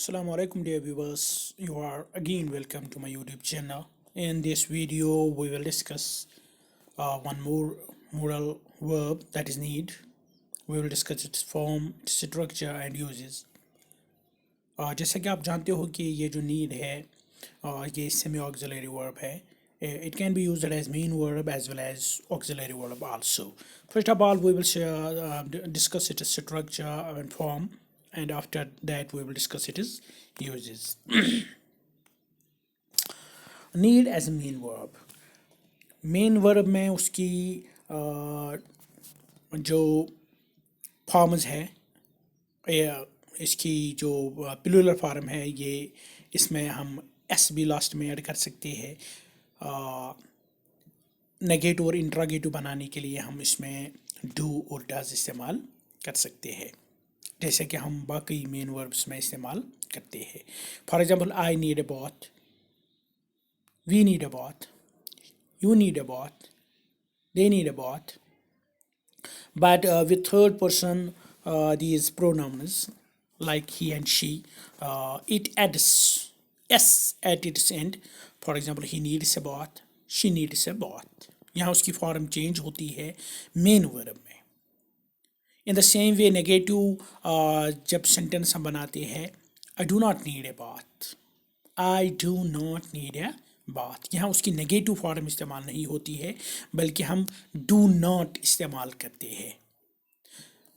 Assalamu alaikum dear viewers. You are again welcome to my YouTube channel. In this video we will discuss one more modal verb, that is need. We will discuss its form, its structure and uses. जैसा कि आप जानते हो कि ये जो need है ये semi auxiliary verb है. It can be used as main verb as well as auxiliary verb also. First of all we will discuss its structure and form, and after that we will discuss its uses. Need as a main verb. Main verb में उसकी जो forms है, इसकी जो plural form है, ये इसमें हम एस भी लास्ट में ऐड कर सकते हैं. नेगेटिव और इंट्रागेटिव बनाने के लिए हम इसमें डू और डज इस्तेमाल कर सकते हैं, जैसे कि हम बाकी मेन वर्ब्स में इस्तेमाल करते हैं. For example, I need a bath, we need a bath, you need a bath, they need a bath. But with third person, these pronouns like he and she, it adds s at its end. For example, he needs a bath, she needs a bath. यहाँ उसकी form change होती है main verb में. In the same way negative जब sentence हम बनाते हैं, I do not need a bath, I do not need ए बात, यहाँ उसकी नेगेटिव फॉर्म इस्तेमाल नहीं होती है, बल्कि हम डू नॉट इस्तेमाल करते हैं.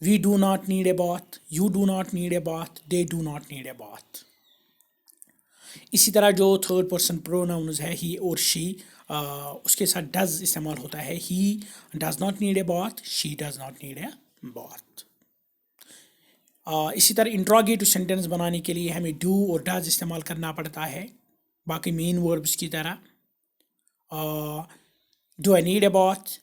We do not need a bath, you do not need a bath, they do not need a bath. इसी तरह जो थर्ड पर्सन प्रोनाउन्स है, ही और शी, उसके साथ डज इस्तेमाल होता है. He does not need a bath, she does not need a bath. इसी तरह इंट्रोगेटिव सेंटेंस बनाने के लिए हमें डू और डज इस्तेमाल करना पड़ता है, बाकी मेन वर्ब्स की तरह. Do I need a bath,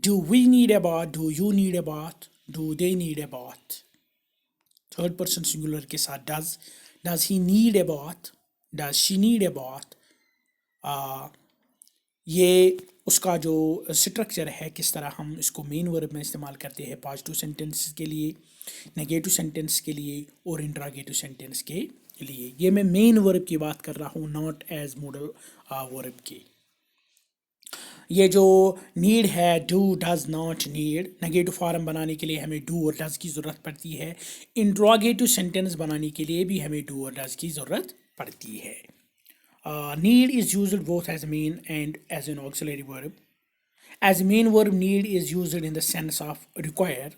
do we need a bath, do you need a bath, do they need a bath. Third person singular के साथ does he need a bath, does she need a bath. ये उसका जो structure है, किस तरह हम इसको मेन वर्ब में इस्तेमाल करते हैं पॉजिटिव सेंटेंस के लिए, नेगेटिव सेंटेंस के लिए और इंट्रागेटिव सेंटेंस के लिए. ये मैं मेन वर्ब की बात कर रहा हूँ, नॉट एज मॉडल वर्ब की. ये जो नीड है, do does not need, negative form बनाने के लिए हमें डू और डज की ज़रूरत पड़ती है. इंट्रोगेटिव सेंटेंस बनाने के लिए भी हमें डू और डज की ज़रूरत पड़ती है. Need is used both as main and as an auxiliary verb. As main verb need is used in the sense of require.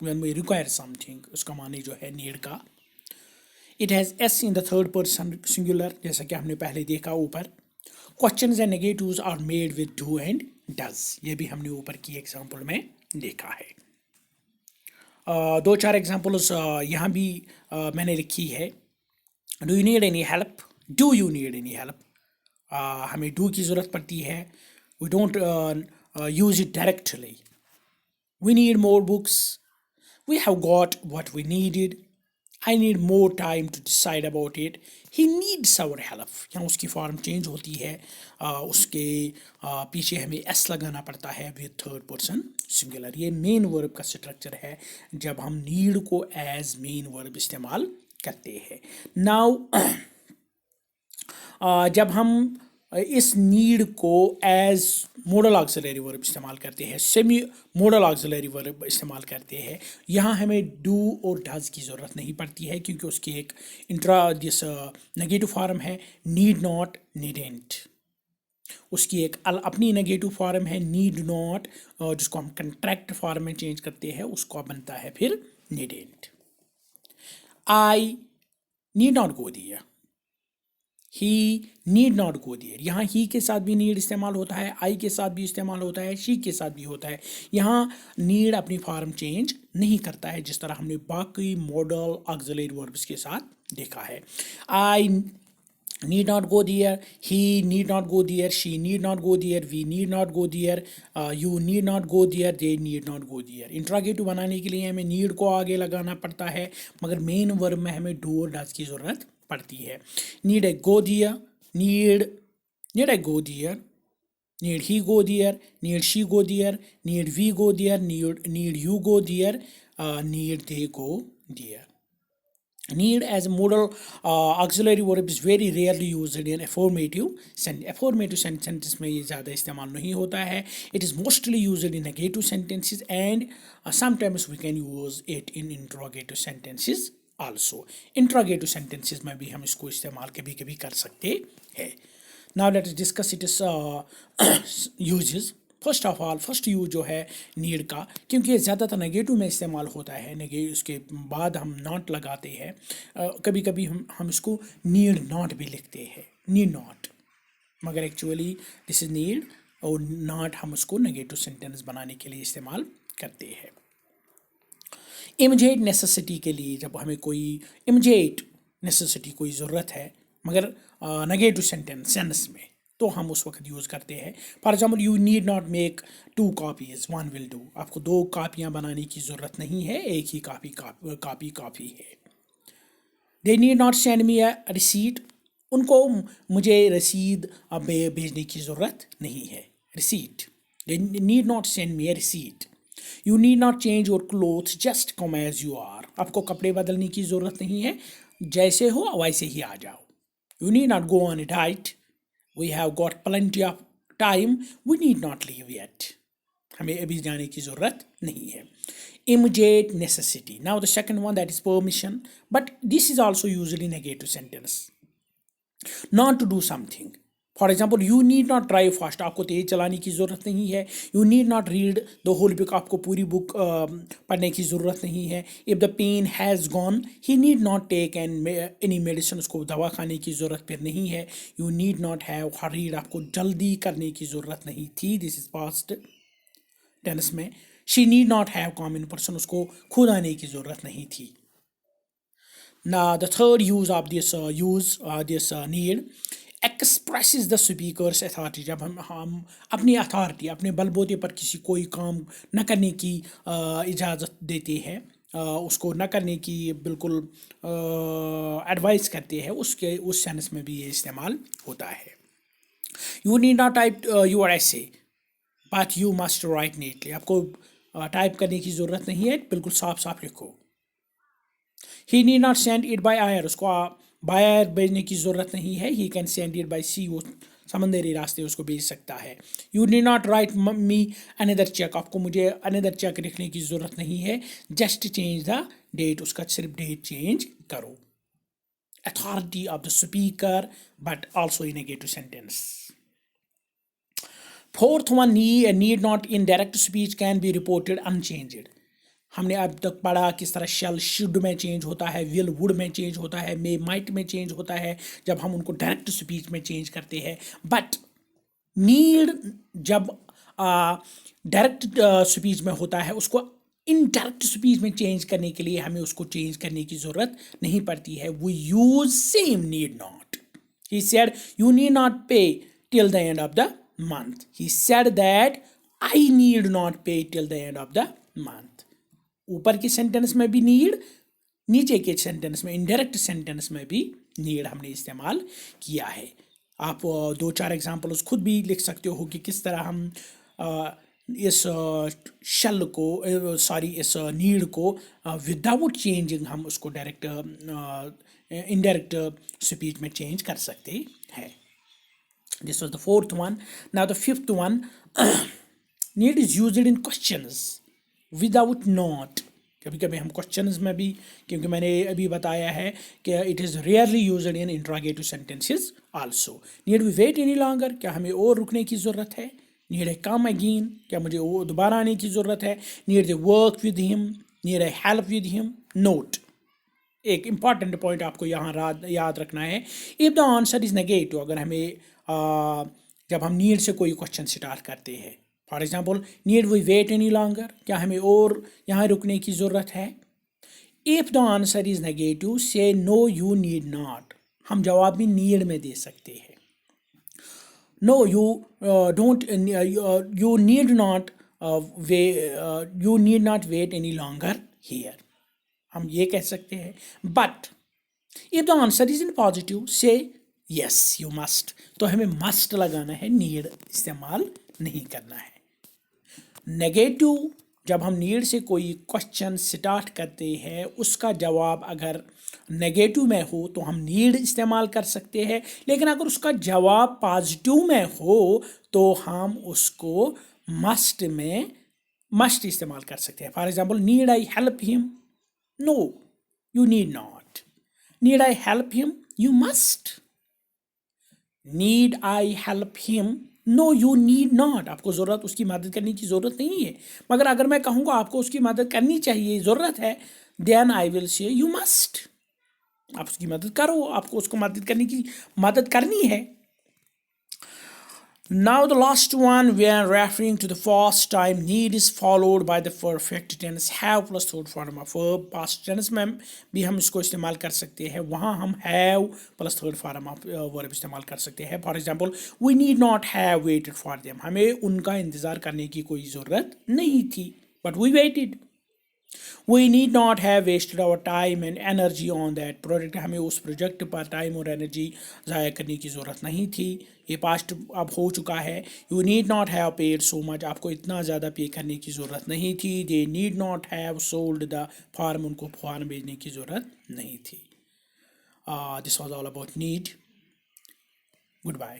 When we require something, उसका माने जो है नीड का. It has s in the third person singular, जैसा कि हमने पहले देखा ऊपर. Questions and negatives are made with do and does. ये भी हमने ऊपर की एग्जाम्पल में देखा है. दो चार एग्जाम्पल्स यहाँ भी मैंने लिखी है. Do you need any help, do you need any help. हमें डू की ज़रूरत पड़ती है, we don't use it directly. We need more books, we have got what we needed. I need more time to decide about it. He needs our help. यहाँ उसकी form change होती है, उसके पीछे हमें एस लगाना पड़ता है विद थर्ड पर्सन सिंगुलर. ये मेन वर्ब का स्ट्रक्चर है जब हम नीड को एज मेन वर्ब इस्तेमाल करते हैं. नाउ जब हम इस नीड को एज मॉडल ऑक्सिलरी वर्ब इस्तेमाल करते हैं, सेमी मॉडल ऑक्सिलरी वर्ब इस्तेमाल करते हैं, यहाँ हमें डू और डज की ज़रूरत नहीं पड़ती है, क्योंकि उसकी एक दिस नेगेटिव फॉर्म है, नीड नॉट, नीडेंट. उसकी एक अपनी नेगेटिव फॉर्म है, नीड नॉट, जिसको हम कंट्रैक्ट फॉर्म में चेंज करते हैं, उसको बनता है फिर needn't. I need not go there, he need not go there. यहाँ ही के साथ भी नीड इस्तेमाल होता है, आई के साथ भी इस्तेमाल होता है, शी के साथ भी होता है. यहाँ नीड अपनी फॉर्म चेंज नहीं करता है, जिस तरह हमने बाकी मॉडल ऑक्सिलरी वर्ब्स के साथ देखा है. I need not go there, he need not go there, she need not go there, we need not go there, you need not go there, they need not go there. Interrogative बनाने के लिए हमें need को आगे लगाना पड़ता है, मगर मेन वर्ब में हमें डू और डज की ज़रूरत पड़ती है. Need I go there, need I go there, need he go there, need she go there, need we go there, need you go there, need they go there. Need as a modal auxiliary verb is very rarely used in affirmative sentence. Affirmative sentence में ये ज़्यादा इस्तेमाल नहीं होता है. It is mostly used in negative sentences and sometimes we can use it in interrogative sentences also. Interrogative sentences में भी हम इसको इस्तेमाल कभी कभी कर सकते हैं. Now let us discuss its uses. First of all first use जो है नीड का, क्योंकि ये ज़्यादातर नेगेटिव में इस्तेमाल होता है, उसके बाद हम नॉट लगाते हैं. कभी कभी हम इसको नीड नॉट भी लिखते हैं, नीड नॉट, मगर एक्चुअली दिस इज नीड, और नॉट हम उसको नेगेटिव सेंटेंस बनाने के लिए इस्तेमाल करते हैं. इमीडिएट नेसेसिटी के लिए, जब हमें कोई इमीडिएट नेसेसिटी कोई ज़रूरत है मगर नेगेटिव सेंस में, तो हम उस वक्त यूज़ करते हैं. For example, you need not make 2 copies, 1 will do. आपको 2 कापियाँ बनाने की ज़रूरत नहीं है, एक ही काफ़ी है. They need not send me a receipt. उनको मुझे रसीद भेजने की ज़रूरत नहीं है, receipt. They need not send me a receipt. You need not change your clothes, just come as you are. आपको कपड़े बदलने की ज़रूरत नहीं है, जैसे हो वैसे ही आ जाओ. You need not go on a diet. We have got plenty of time. We need not leave yet. हमें अभी जाने की ज़रूरत नहीं है. Immediate necessity. Now the second one, that is permission. But this is also usually negative sentence. Not to do something. For example, you need not drive fast. आपको तेज़ चलाने की ज़रूरत नहीं है. You need not read the whole book. आपको पूरी book पढ़ने की ज़रूरत नहीं है. If the pain has gone, he need not take any medicine. उसको दवा खाने की ज़रूरत फिर नहीं है. You need not have hurried. आपको जल्दी करने की ज़रूरत नहीं थी. दिस इज पास्ट टेंस में. She need not have come in person. उसको खुद आने की ज़रूरत नहीं थी. Now the third use of this need expresses the speaker's authority. जब हम अपनी अथॉरिटी, अपने बलबूते पर किसी कोई काम न करने की इजाज़त देते हैं, उसको न करने की बिल्कुल एडवाइस करते हैं, उस सेंस में भी ये इस्तेमाल होता है. You need not type your essay but you must write neatly. आपको टाइप करने की ज़रूरत नहीं है, बिल्कुल साफ साफ लिखो. He need not send it by air. उसको बाय एयर भेजने की ज़रूरत नहीं है. He can send it by sea. वो समंदरी रास्ते उसको भेज सकता है. You need not write me another cheque. आपको मुझे अनदर चेक लिखने की ज़रूरत नहीं है. Just change the date. उसका सिर्फ डेट चेंज करो. Authority of the speaker but also in negative sentence. Fourth one, need not in direct speech can be reported unchanged. हमने अब तक पढ़ा किस तरह शल शुड में चेंज होता है, विल वुड में चेंज होता है, मे माइट में चेंज होता है जब हम उनको डायरेक्ट स्पीच में चेंज करते हैं. बट नीड जब डायरेक्ट स्पीच में होता है, उसको इनडायरेक्ट स्पीच में चेंज करने के लिए हमें उसको चेंज करने की ज़रूरत नहीं पड़ती है. We use same need not. He said you need not pay till the end of the month. He said that I need not pay till the end of the month. ऊपर के sentence में भी need, नीचे के sentence में, indirect sentence में भी need हमने इस्तेमाल किया है. आप 2-4 एग्जाम्पल्स खुद भी लिख सकते हो कि किस तरह हम इस शल को इस नीड को विदाउट चेंजिंग हम उसको डायरेक्ट इनडायरेक्ट स्पीच में चेंज कर सकते हैं. This was the fourth one. Now the fifth one, need is used in questions without not. कभी कभी हम क्वेश्चंस में भी, क्योंकि मैंने अभी बताया है कि it is rarely used in interrogative sentences also. Need we wait any longer. क्या हमें और रुकने की ज़रूरत है. Need I come again. क्या मुझे और दोबारा आने की ज़रूरत है. Need I work with him. Need I help with him. Note, एक इम्पॉर्टेंट पॉइंट आपको यहाँ याद रखना है. If the answer is negative, अगर हमें जब हम नीड से कोई क्वेश्चन स्टार्ट करते हैं, for example, need we wait any longer. क्या हमें और यहाँ रुकने की ज़रूरत है. If the answer is negative, say no you need not. हम जवाब भी नीड में दे सकते हैं. No you don't, you need not you need not wait any longer here. हम ये कह सकते हैं. But if the answer is in positive, say yes you must. तो हमें मस्ट लगाना है, नीड इस्तेमाल नहीं करना है. नेगेटिव जब हम नीड से कोई क्वेश्चन स्टार्ट करते हैं, उसका जवाब अगर नेगेटिव में हो तो हम नीड इस्तेमाल कर सकते हैं, लेकिन अगर उसका जवाब पॉजिटिव में हो तो हम उसको मस्ट इस्तेमाल कर सकते हैं. For example, need I help him? No, you need not. Need I help him? You must. Need I help him? No, you need not. आपको ज़रूरत उसकी मदद करने की ज़रूरत नहीं है. मगर अगर मैं कहूँगा आपको उसकी मदद करनी चाहिए, ज़रूरत है, then I will say you must. आप उसकी मदद करो, आपको उसको मदद करनी है. Now the last one, when referring to the first time, need is followed by the perfect tense have plus third form of verb. past tense में भी हम इसको इस्तेमाल कर सकते हैं, वहाँ हम have plus third form of verb इस्तेमाल कर सकते हैं. For example, we need not have waited for them. हमें उनका इंतज़ार करने की कोई ज़रूरत नहीं थी, but we waited. We need not have wasted our time and energy on that project. हमें उस प्रोजेक्ट पर टाइम और एनर्जी ज़ाया करने की ज़रूरत नहीं थी. ये पास्ट अब हो चुका है. You need not have paid so much. आपको इतना ज़्यादा पे करने की ज़रूरत नहीं थी. They need not have sold the farm. उनको फार्म बेचने की ज़रूरत नहीं थी. This was all about need. Goodbye.